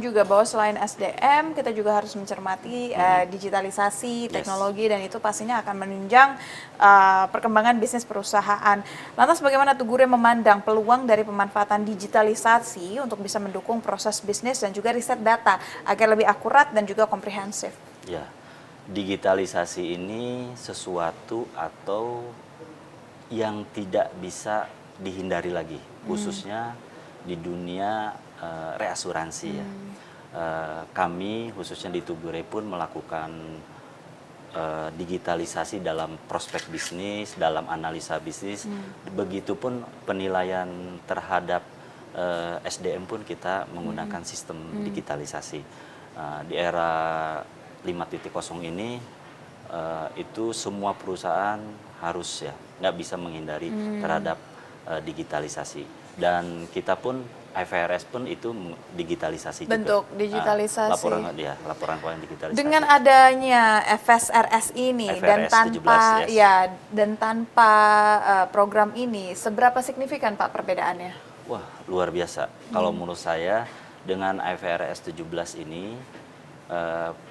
juga bahwa selain SDM, kita juga harus mencermati digitalisasi, teknologi, dan itu pastinya akan menunjang perkembangan bisnis perusahaan. Lantas bagaimana Tugure memandang peluang dari pemanfaatan digitalisasi untuk bisa mendukung proses bisnis dan juga riset data agar lebih akurat dan juga komprehensif? Ya, digitalisasi ini sesuatu atau yang tidak bisa dihindari lagi, khususnya di dunia reasuransi ya. Kami khususnya di Tugure pun melakukan digitalisasi dalam prospek bisnis, dalam analisa bisnis, begitupun penilaian terhadap SDM pun kita menggunakan sistem digitalisasi. Di era 5.0 ini itu semua perusahaan harus ya nggak bisa menghindari terhadap digitalisasi, dan kita pun IFRS pun itu digitalisasi bentuk juga. digitalisasi. Laporan keuangan digitalisasi. Dengan adanya FSRS ini dan IFRS tanpa 17, yes. Program ini, seberapa signifikan Pak perbedaannya? Wah, luar biasa. Kalau menurut saya dengan IFRS 17 ini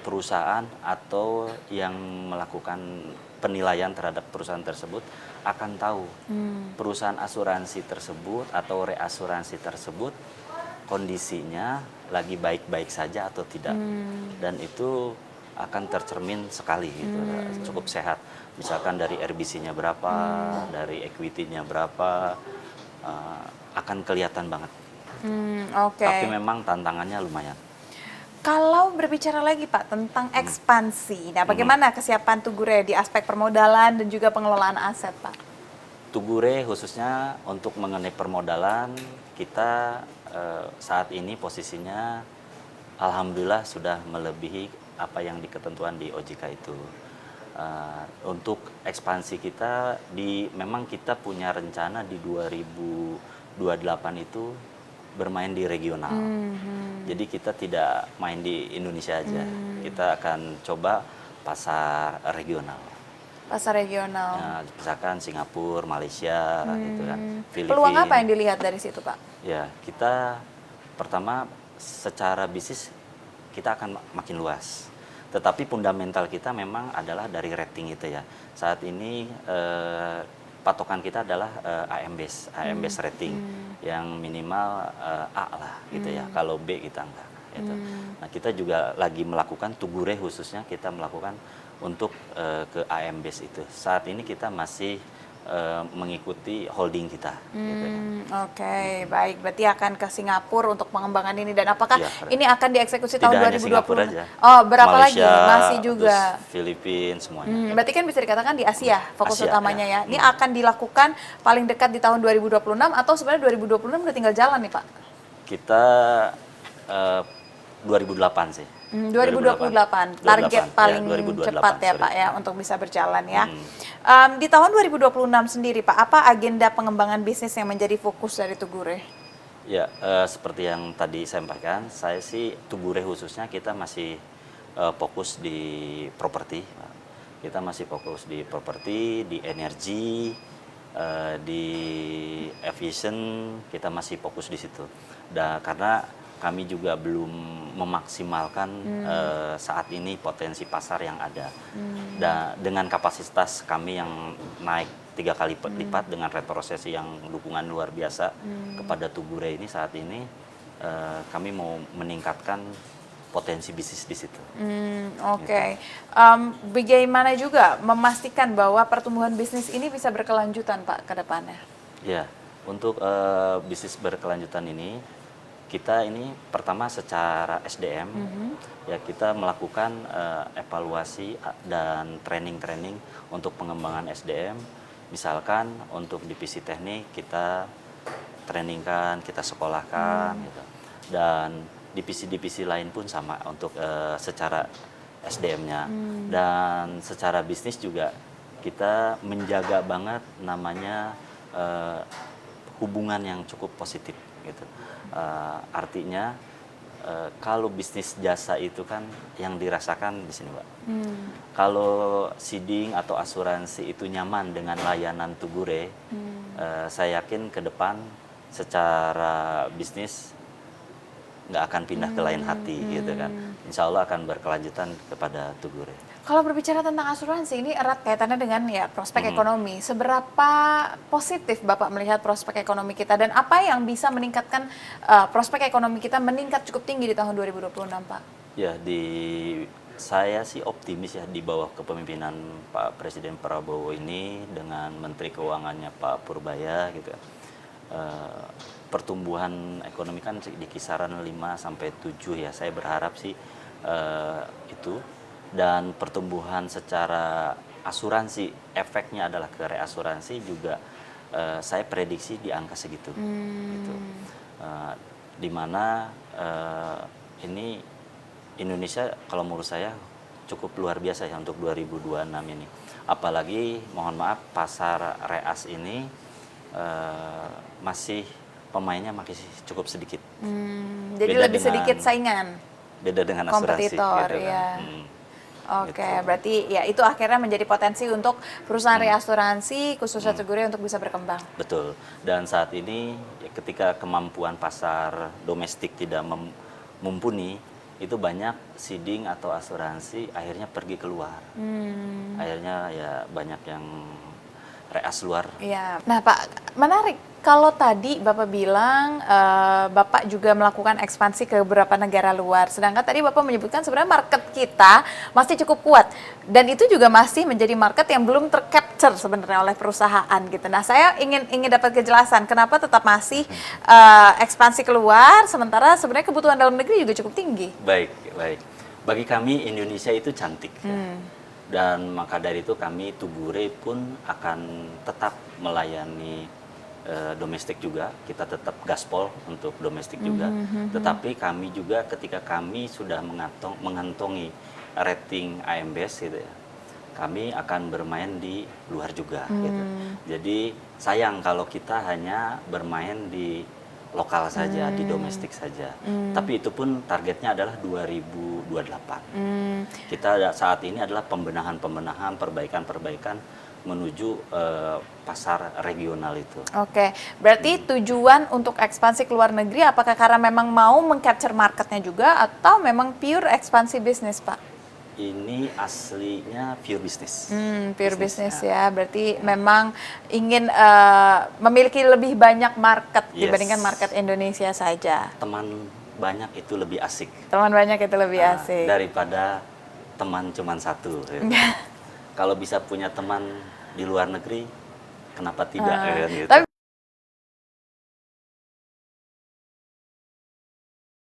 perusahaan atau yang melakukan penilaian terhadap perusahaan tersebut akan tahu perusahaan asuransi tersebut atau reasuransi tersebut kondisinya lagi baik-baik saja atau tidak, dan itu akan tercermin sekali gitu, cukup sehat. Misalkan dari RBC-nya berapa, dari equity-nya berapa, akan kelihatan banget. Tapi memang tantangannya lumayan. Kalau berbicara lagi Pak tentang ekspansi, nah bagaimana kesiapan Tugure di aspek permodalan dan juga pengelolaan aset Pak? Tugure khususnya untuk mengenai permodalan, kita saat ini posisinya alhamdulillah sudah melebihi apa yang diketentuan di OJK itu. Untuk ekspansi kita, memang kita punya rencana di 2028 itu bermain di regional. Jadi kita tidak main di Indonesia aja. Kita akan coba pasar regional. Pasar regional. Ya, misalkan Singapura, Malaysia, gitu kan. Filipina. Peluang apa yang dilihat dari situ Pak? Ya, kita pertama secara bisnis kita akan makin luas. Tetapi fundamental kita memang adalah dari rating itu ya. Saat ini patokan kita adalah AM base rating yang minimal A lah gitu ya. Kalau B kita enggak gitu. Nah, kita juga lagi melakukan Tugure khususnya kita melakukan untuk ke AM base itu. Saat ini kita masih mengikuti holding kita. Gitu. Oke, baik. Berarti akan ke Singapura untuk pengembangan ini, dan apakah Ya, ini akan dieksekusi tahun 2020? Aja. Oh, berapa Malaysia, lagi? Masih juga. Filipina semuanya. Berarti kan bisa dikatakan di Asia fokus Asia, utamanya ya. ya. Ini akan dilakukan paling dekat di tahun 2026 atau sebenarnya 2026 udah tinggal jalan nih Pak? Kita 2008 sih. 2028, target paling ya, cepat ya Pak ya untuk bisa berjalan ya. Di tahun 2026 sendiri Pak, apa agenda pengembangan bisnis yang menjadi fokus dari Tugure? Ya, seperti yang tadi saya sampaikan, saya sih Tugure khususnya kita masih fokus di properti. Kita masih fokus di properti, di energi, di aviation, kita masih fokus di situ. Dan karena kami juga belum memaksimalkan saat ini potensi pasar yang ada. Dan dengan kapasitas kami yang naik 3 kali lipat dengan retrosesi yang dukungan luar biasa kepada Tugure ini saat ini, kami mau meningkatkan potensi bisnis di situ. Oke. Bagaimana juga memastikan bahwa pertumbuhan bisnis ini bisa berkelanjutan Pak ke depannya? Ya, untuk bisnis berkelanjutan ini, kita ini pertama secara SDM ya kita melakukan evaluasi dan training untuk pengembangan SDM. Misalkan untuk divisi teknik kita trainingkan, kita sekolahkan gitu. Dan divisi-divisi lain pun sama untuk secara SDM-nya. Dan secara bisnis juga kita menjaga banget namanya hubungan yang cukup positif gitu. Artinya kalau bisnis jasa itu kan yang dirasakan di sini Pak. Kalau seeding atau asuransi itu nyaman dengan layanan Tugure, saya yakin ke depan secara bisnis nggak akan pindah ke lain hati gitu kan. Insya Allah akan berkelanjutan kepada Tugure. Kalau berbicara tentang asuransi, ini erat kaitannya dengan ya prospek ekonomi. Seberapa positif Bapak melihat prospek ekonomi kita dan apa yang bisa meningkatkan prospek ekonomi kita meningkat cukup tinggi di tahun 2026, Pak? Ya, saya sih optimis ya di bawah kepemimpinan Pak Presiden Prabowo ini dengan Menteri Keuangannya Pak Purbaya gitu. Pertumbuhan ekonomi kan di kisaran 5 sampai 7 ya. Saya berharap sih itu, dan pertumbuhan secara asuransi efeknya adalah ke reasuransi juga saya prediksi di angka segitu gitu. Di mana ini Indonesia kalau menurut saya cukup luar biasa ya untuk 2026 ini. Apalagi mohon maaf pasar reas ini masih pemainnya masih cukup sedikit. Jadi Beda lebih dengan- sedikit saingan Beda dengan asuransi kompetitor gitu kan. ya. Oke, Gitu. berarti ya itu akhirnya menjadi potensi untuk perusahaan reasuransi khususnya Tugure untuk bisa berkembang. Betul. Dan saat ini ya, ketika kemampuan pasar domestik tidak mumpuni, itu banyak seeding atau asuransi akhirnya pergi keluar. Akhirnya ya banyak yang reas luar. Iya. Nah, Pak, menarik. Kalau tadi Bapak bilang Bapak juga melakukan ekspansi ke beberapa negara luar. Sedangkan tadi Bapak menyebutkan sebenarnya market kita masih cukup kuat. Dan itu juga masih menjadi market yang belum tercapture sebenarnya oleh perusahaan gitu. Nah, saya ingin dapat kejelasan kenapa tetap masih ekspansi keluar sementara sebenarnya kebutuhan dalam negeri juga cukup tinggi. Baik, baik. Bagi kami Indonesia itu cantik. Ya. Dan maka dari itu kami Tugure pun akan tetap melayani domestik juga, kita tetap gaspol untuk domestik juga. Tetapi kami juga ketika kami sudah mengantongi rating AMBS gitu ya, kami akan bermain di luar juga gitu. Jadi sayang kalau kita hanya bermain di lokal saja, di domestik saja. Tapi itu pun targetnya adalah 2028. Kita saat ini adalah pembenahan, perbaikan menuju pasar regional itu. Oke, berarti tujuan untuk ekspansi ke luar negeri apakah karena memang mau meng-capture marketnya juga atau memang pure ekspansi bisnis, Pak? Ini aslinya pure business. Pure business ya, berarti memang ingin memiliki lebih banyak market dibandingkan market Indonesia saja. Teman banyak itu lebih asik. Teman banyak itu lebih asik. Daripada teman cuma satu. Gitu. Kalau bisa punya teman di luar negeri, kenapa tidak? Gitu. Tapi